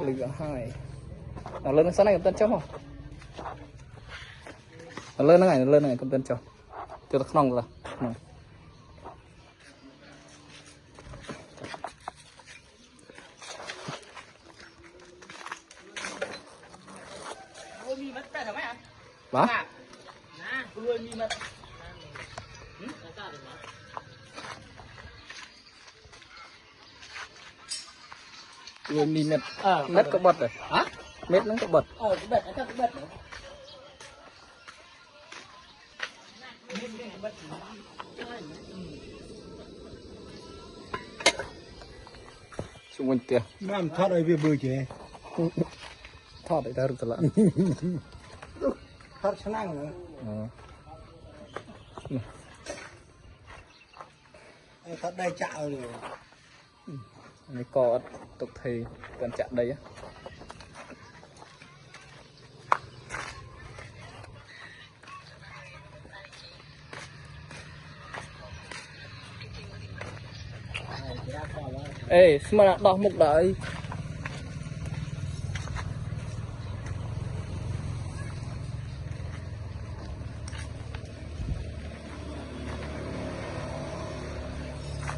lửa hai nó lên sáng nay cầm tên chó không nó lên này cầm tên chó cho nó không rồi hả người mi mệt mét có bật rồi hả mét nó có bật xung quanh tiền làm thoát ở việc bơi chế thoát để ta được thật lạ thoát sáng năng nữa thoát đây chạo rồi này có tục thì cần chạm đây á ê mà đọc một đợi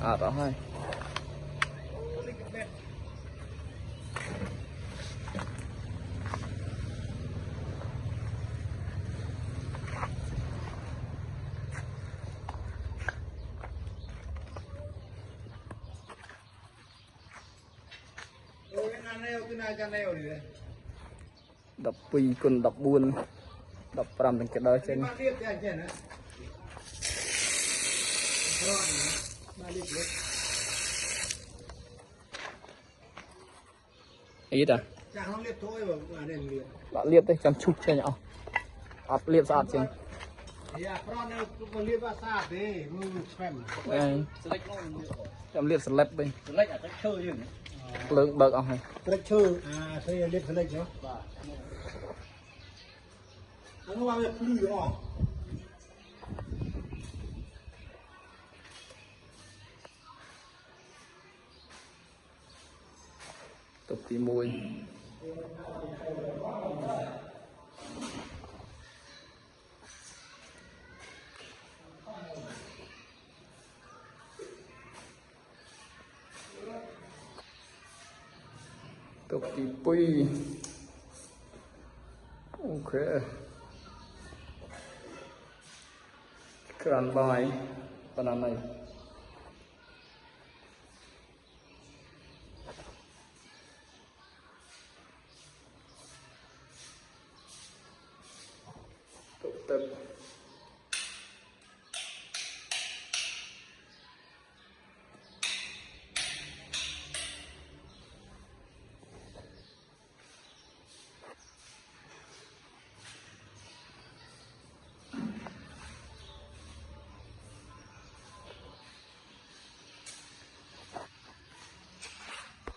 à đó hai đập pi con đập buôn đập ram thành cái đời trên ý à bạn liệp đấy chăm chút chơi nhỏ áp liệp sạt chừng chăm liệp slap đi lớn bậc ông này chơi à chơi liệp select nhá nó vào việc lười rồi tập tí môi tập tí pi ok kran bài phần này tập